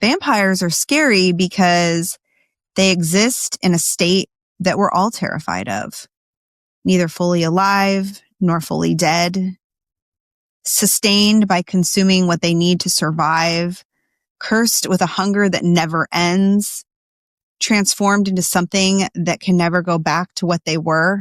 Vampires are scary because they exist in a state that we're all terrified of. Neither fully alive nor fully dead. Sustained by consuming what they need to survive. Cursed with a hunger that never ends. Transformed into something that can never go back to what they were.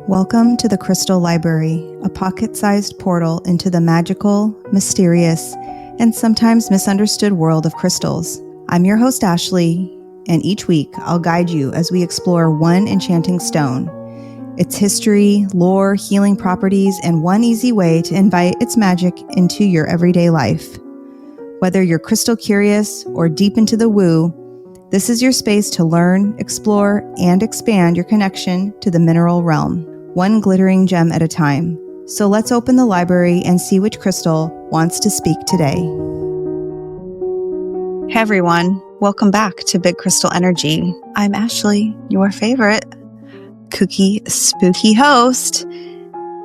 Welcome to the Crystal Library, a pocket-sized portal into the magical, mysterious, and sometimes misunderstood world of crystals. I'm your host, Ashleigh, and each week I'll guide you as we explore one enchanting stone, its history, lore, healing properties, and one easy way to invite its magic into your everyday life. Whether you're crystal curious or deep into the woo, this is your space to learn, explore, and expand your connection to the mineral realm, one glittering gem at a time. So let's open the library and see which crystal wants to speak today. Hey everyone, welcome back to Big Crystal Energy. I'm Ashleigh, your favorite kooky, spooky host.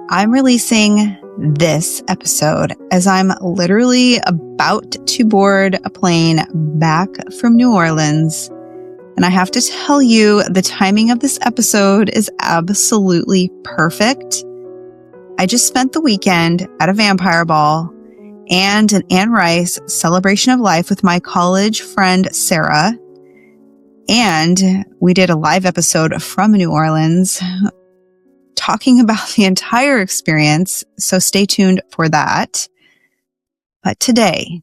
I'm releasing this episode as I'm literally about to board a plane back from New Orleans. And I have to tell you, the timing of this episode is absolutely perfect. I just spent the weekend at a vampire ball and an Anne Rice celebration of life with my college friend, Sarah. And we did a live episode from New Orleans talking about the entire experience. So stay tuned for that. But today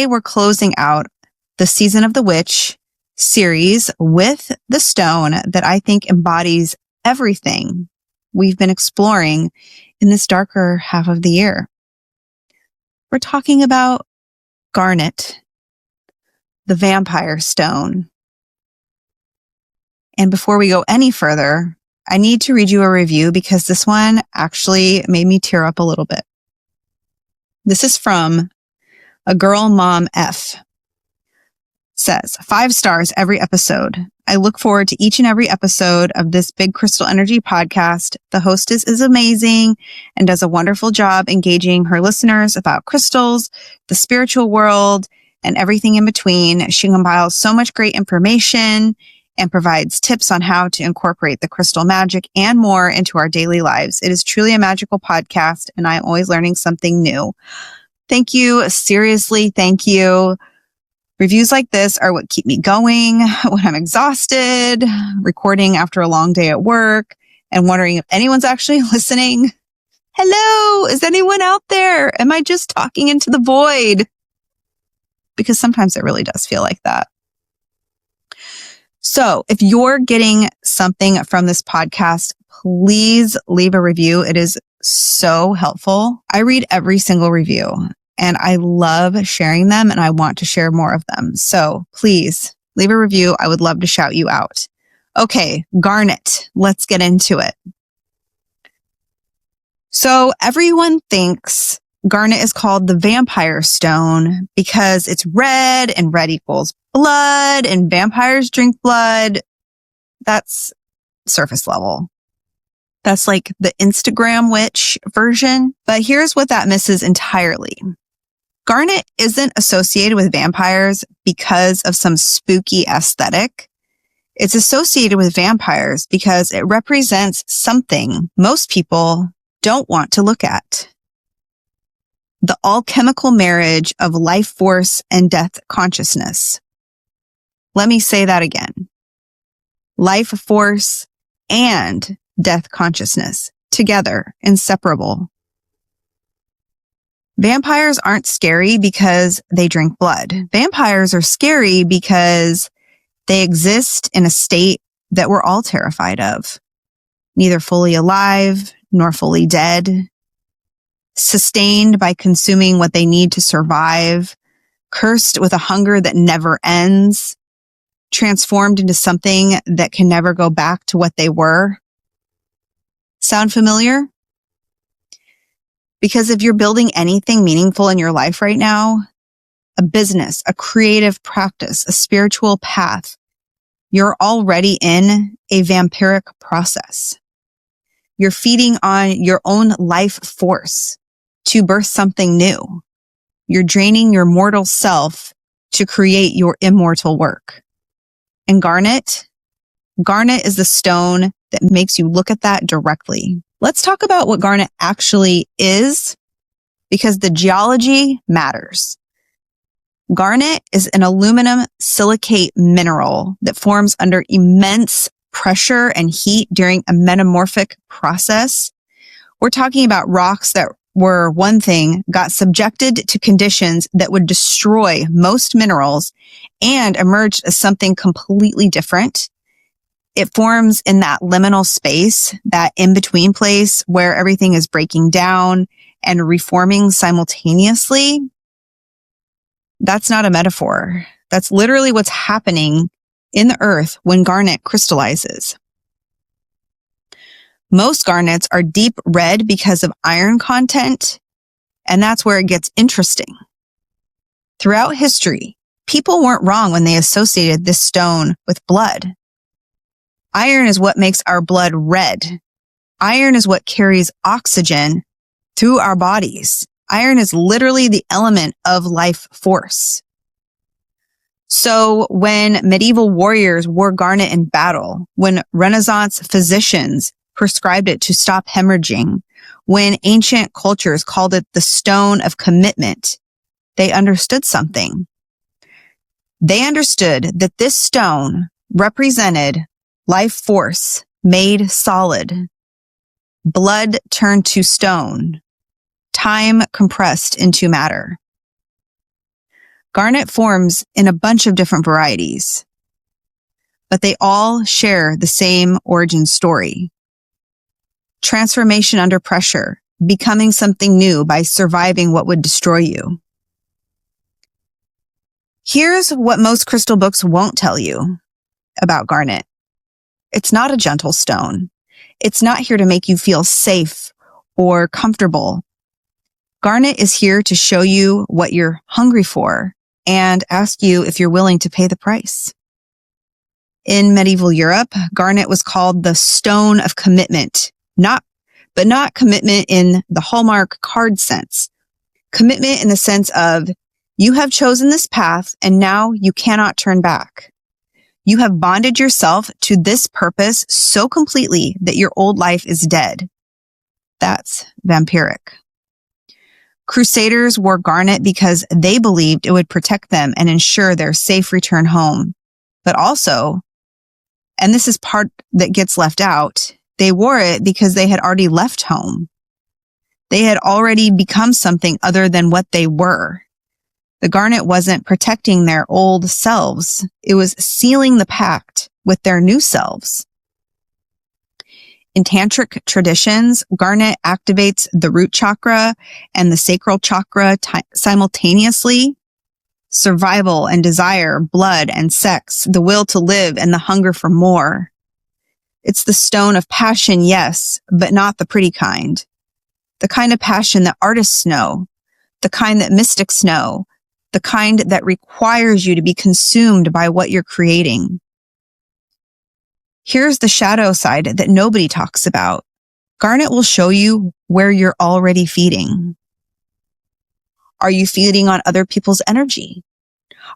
we're closing out the Season of the Witch series with the stone that I think embodies everything we've been exploring in this darker half of the year. We're talking about Garnet, the vampire stone. And before we go any further, I need to read you a review because this one actually made me tear up a little bit. This is from a girl mom F. Says, 5 stars every episode. I look forward to each and every episode of this Big Crystal Energy podcast. The hostess is amazing and does a wonderful job engaging her listeners about crystals, the spiritual world, and everything in between. She compiles so much great information and provides tips on how to incorporate the crystal magic and more into our daily lives. It is truly a magical podcast, and I'm always learning something new. Thank you. Seriously, thank you. Reviews like this are what keep me going when I'm exhausted, recording after a long day at work, and wondering if anyone's actually listening. Hello, is anyone out there? Am I just talking into the void? Because sometimes it really does feel like that. So if you're getting something from this podcast, please leave a review. It is so helpful. I read every single review. And I love sharing them and I want to share more of them. So please leave a review. I would love to shout you out. Okay, Garnet, let's get into it. So everyone thinks Garnet is called the vampire stone because it's red and red equals blood and vampires drink blood. That's surface level. That's like the Instagram witch version. But here's what that misses entirely. Garnet isn't associated with vampires because of some spooky aesthetic. It's associated with vampires because it represents something most people don't want to look at. The alchemical marriage of life force and death consciousness. Let me say that again. Life force and death consciousness together, inseparable. Vampires aren't scary because they drink blood. Vampires are scary because they exist in a state that we're all terrified of. Neither fully alive nor fully dead. Sustained by consuming what they need to survive. Cursed with a hunger that never ends. Transformed into something that can never go back to what they were. Sound familiar? Because if you're building anything meaningful in your life right now, a business, a creative practice, a spiritual path, you're already in a vampiric process. You're feeding on your own life force to birth something new. you're draining your mortal self to create your immortal work. And Garnet is the stone that makes you look at that directly. Let's talk about what Garnet actually is, because the geology matters. Garnet is an aluminum silicate mineral that forms under immense pressure and heat during a metamorphic process. We're talking about rocks that were one thing, got subjected to conditions that would destroy most minerals and emerged as something completely different. It forms in that liminal space, that in-between place where everything is breaking down and reforming simultaneously. That's not a metaphor. That's literally what's happening in the earth when garnet crystallizes. Most garnets are deep red because of iron content, and that's where it gets interesting. Throughout history, people weren't wrong when they associated this stone with blood. Iron is what makes our blood red. Iron is what carries oxygen through our bodies. Iron is literally the element of life force. So when medieval warriors wore garnet in battle, when Renaissance physicians prescribed it to stop hemorrhaging, when ancient cultures called it the stone of commitment, they understood something. They understood that this stone represented life force made solid, blood turned to stone, time compressed into matter. Garnet forms in a bunch of different varieties, but they all share the same origin story. Transformation under pressure, becoming something new by surviving what would destroy you. Here's what most crystal books won't tell you about garnet. It's not a gentle stone. It's not here to make you feel safe or comfortable. Garnet is here to show you what you're hungry for and ask you if you're willing to pay the price. In medieval Europe, garnet was called the stone of commitment, but not commitment in the Hallmark card sense. Commitment in the sense of you have chosen this path and now you cannot turn back. You have bonded yourself to this purpose so completely that your old life is dead. That's vampiric. Crusaders wore garnet because they believed it would protect them and ensure their safe return home. But also, and this is part that gets left out, they wore it because they had already left home. They had already become something other than what they were. The garnet wasn't protecting their old selves. It was sealing the pact with their new selves. In tantric traditions, garnet activates the root chakra and the sacral chakra simultaneously. Survival and desire, blood and sex, the will to live and the hunger for more. It's the stone of passion, yes, but not the pretty kind. The kind of passion that artists know, the kind that mystics know, the kind that requires you to be consumed by what you're creating. Here's the shadow side that nobody talks about. Garnet will show you where you're already feeding. Are you feeding on other people's energy?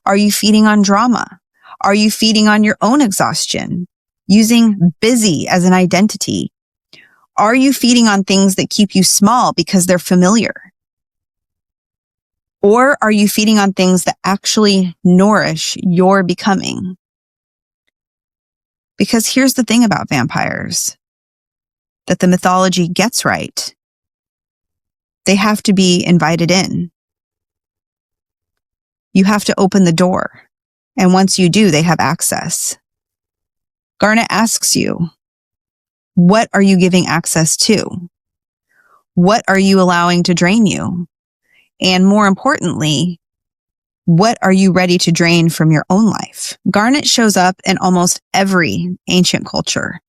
Are you feeding on drama? Are you feeding on your own exhaustion? Using busy as an identity? Are you feeding on things that keep you small because they're familiar? Or are you feeding on things that actually nourish your becoming? Because here's the thing about vampires that the mythology gets right. They have to be invited in. You have to open the door. And once you do, they have access. Garnet asks you, what are you giving access to? What are you allowing to drain you? And more importantly, what are you ready to drain from your own life? Garnet shows up in almost every ancient culture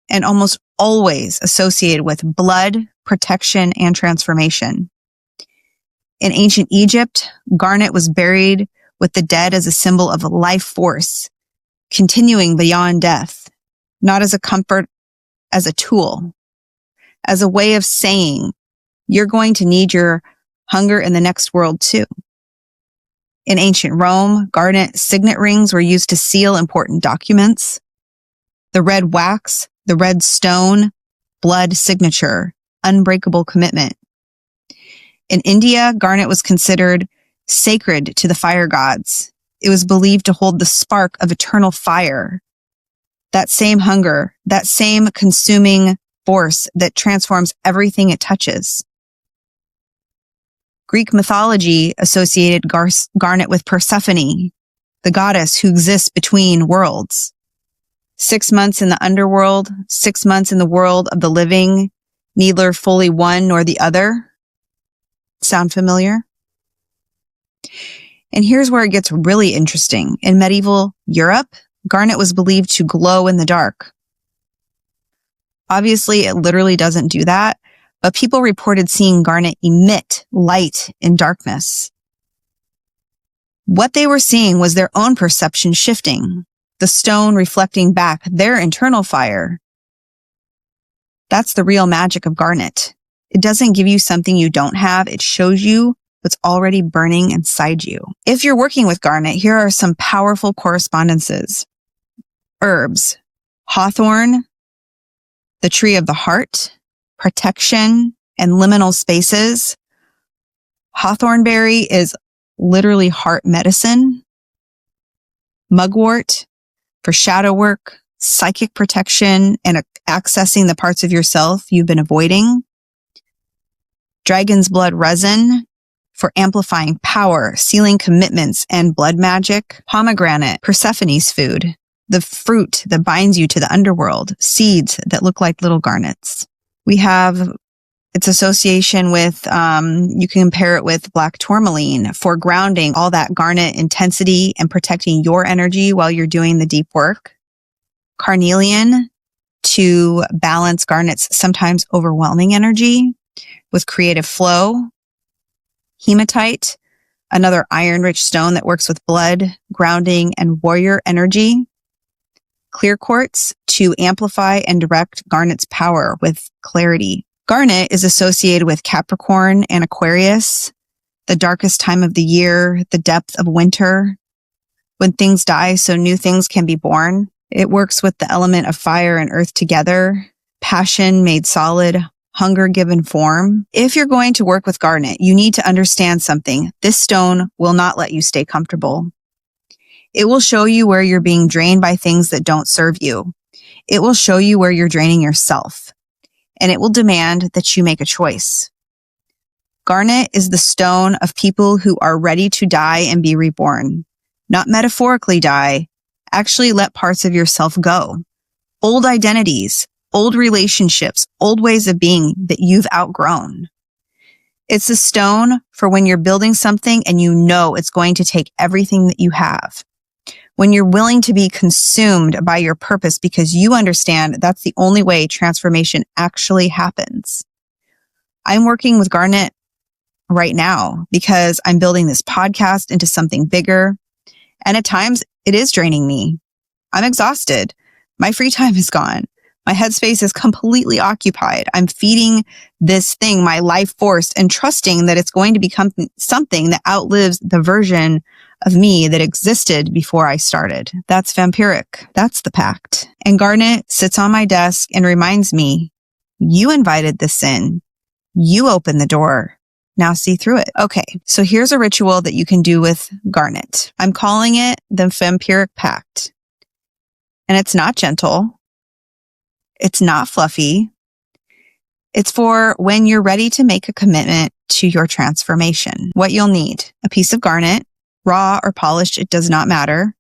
and almost always associated with blood, protection, and transformation. In ancient Egypt, garnet was buried with the dead as a symbol of life force, continuing beyond death, not as a comfort, as a tool, as a way of saying, you're going to need your hunger in the next world too. In ancient Rome, garnet signet rings were used to seal important documents. The red wax, the red stone, blood signature, unbreakable commitment. In India, garnet was considered sacred to the fire gods. It was believed to hold the spark of eternal fire, that same hunger, that same consuming force that transforms everything it touches. Greek mythology associated garnet with Persephone, the goddess who exists between worlds. 6 months in the underworld, 6 months in the world of the living, neither fully one nor the other. Sound familiar? And here's where it gets really interesting. In medieval Europe, garnet was believed to glow in the dark. Obviously, it literally doesn't do that, but people reported seeing garnet emit light in darkness. What they were seeing was their own perception shifting, the stone reflecting back their internal fire. That's the real magic of garnet. It doesn't give you something you don't have. It shows you what's already burning inside you. If you're working with garnet, here are some powerful correspondences. Herbs: hawthorn, the tree of the heart, protection, and liminal spaces. Hawthornberry is literally heart medicine. Mugwort for shadow work, psychic protection, and accessing the parts of yourself you've been avoiding. Dragon's blood resin for amplifying power, sealing commitments, and blood magic. Pomegranate, Persephone's food, the fruit that binds you to the underworld, seeds that look like little garnets. We have its association with, you can compare it with black tourmaline for grounding all that garnet intensity and protecting your energy while you're doing the deep work. Carnelian to balance garnet's sometimes overwhelming energy with creative flow. Hematite, another iron-rich stone that works with blood, grounding, and warrior energy. Clear quartz to amplify and direct garnet's power with clarity. Garnet is associated with Capricorn and Aquarius, the darkest time of the year, the depth of winter, when things die so new things can be born. It works with the element of fire and earth together, passion made solid, hunger given form. If you're going to work with garnet, you need to understand something. This stone will not let you stay comfortable. It will show you where you're being drained by things that don't serve you. It will show you where you're draining yourself. And it will demand that you make a choice. Garnet is the stone of people who are ready to die and be reborn. Not metaphorically die. Actually let parts of yourself go. Old identities, old relationships, old ways of being that you've outgrown. It's a stone for when you're building something and you know it's going to take everything that you have. When you're willing to be consumed by your purpose because you understand that's the only way transformation actually happens. I'm working with garnet right now because I'm building this podcast into something bigger. And at times it is draining me. I'm exhausted. My free time is gone. My headspace is completely occupied. I'm feeding this thing my life force and trusting that it's going to become something that outlives the version of me that existed before I started. That's vampiric. That's the pact. And garnet sits on my desk and reminds me, you invited this in. You opened the door. Now see through it. Okay, so here's a ritual that you can do with garnet. I'm calling it the vampiric pact. And it's not gentle. It's not fluffy. It's for when you're ready to make a commitment to your transformation. What you'll need: a piece of garnet, raw or polished, it does not matter,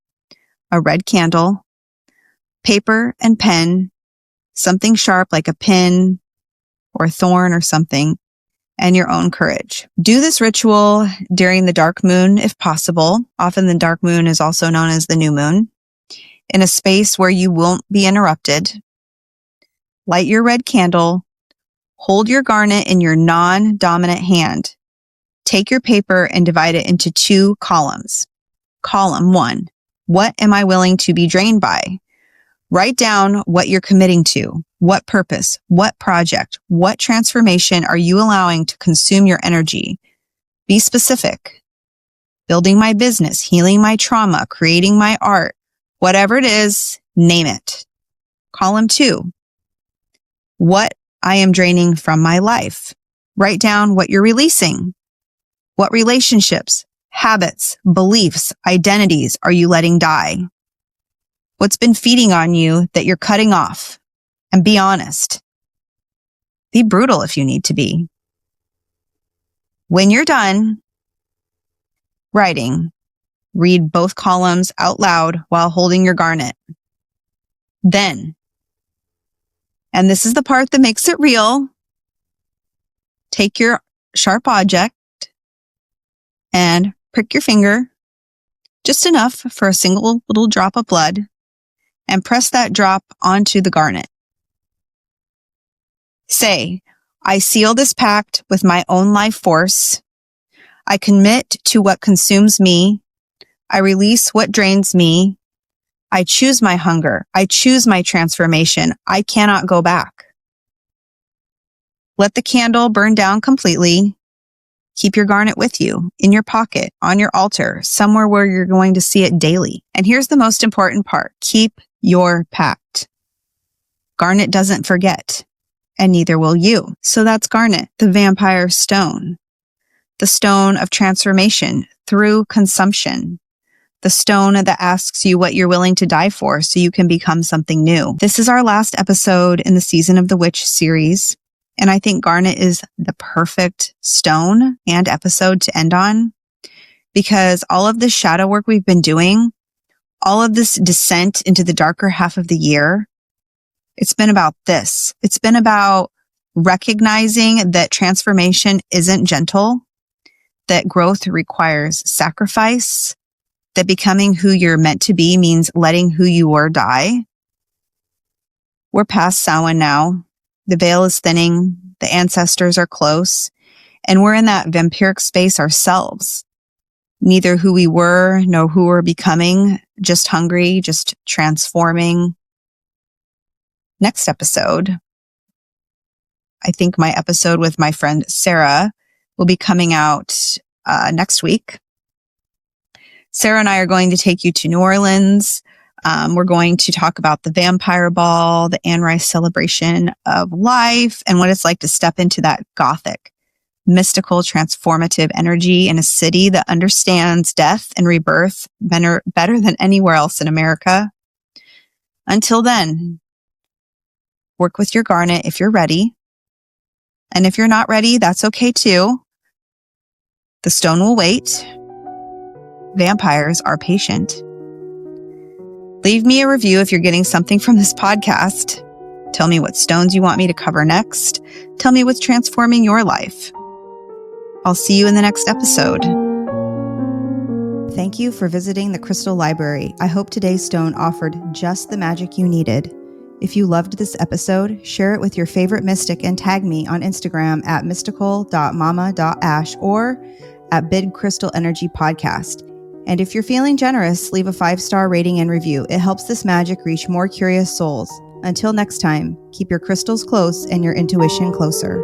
a red candle, paper and pen, something sharp like a pin or a thorn or something, and your own courage. Do this ritual during the dark moon if possible. Often the dark moon is also known as the new moon. In a space where you won't be interrupted. Light your red candle. Hold your garnet in your non-dominant hand. Take your paper and divide it into 2 columns. Column 1, what am I willing to be drained by? Write down what you're committing to. What purpose? What project? What transformation are you allowing to consume your energy? Be specific. building my business, healing my trauma, creating my art, whatever it is, name it. Column 2, what I am draining from my life. Write down what you're releasing. What relationships, habits, beliefs, identities are you letting die? What's been feeding on you that you're cutting off? And be honest. Be brutal if you need to be. When you're done writing, read both columns out loud while holding your garnet. Then, and this is the part that makes it real, take your sharp object and prick your finger just enough for a single little drop of blood and press that drop onto the garnet. Say, I seal this pact with my own life force. I commit to what consumes me. I release what drains me. I choose my hunger. I choose my transformation. I cannot go back. Let the candle burn down completely. Keep your garnet with you, in your pocket, on your altar, somewhere where you're going to see it daily. And here's the most important part. Keep your pact. Garnet doesn't forget, and neither will you. So that's Garnet, the vampire stone. The stone of transformation through consumption. The stone that asks you what you're willing to die for so you can become something new. This is our last episode in the Season of the Witch series. And I think Garnet is the perfect stone and episode to end on, because all of the shadow work we've been doing, all of this descent into the darker half of the year, it's been about this. It's been about recognizing that transformation isn't gentle, that growth requires sacrifice, that becoming who you're meant to be means letting who you were die. We're past Samhain now. The veil is thinning, the ancestors are close, and we're in that vampiric space ourselves. Neither who we were nor who we're becoming, just hungry, just transforming. Next episode, I think my episode with my friend Sarah will be coming out next week. Sarah and I are going to take you to New Orleans. We're going to talk about the vampire ball, the Anne Rice celebration of life, and what it's like to step into that gothic, mystical, transformative energy in a city that understands death and rebirth better than anywhere else in America. Until then, work with your garnet if you're ready. And if you're not ready, that's okay too. The stone will wait. Vampires are patient. Leave me a review if you're getting something from this podcast. Tell me what stones you want me to cover next. Tell me what's transforming your life. I'll see you in the next episode. Thank you for visiting the Crystal Library. I hope today's stone offered just the magic you needed. If you loved this episode, share it with your favorite mystic and tag me on Instagram at mystical.mama.ash or at Bid Crystal Energy Podcast. And if you're feeling generous, leave a 5-star rating and review. It helps this magic reach more curious souls. Until next time, keep your crystals close and your intuition closer.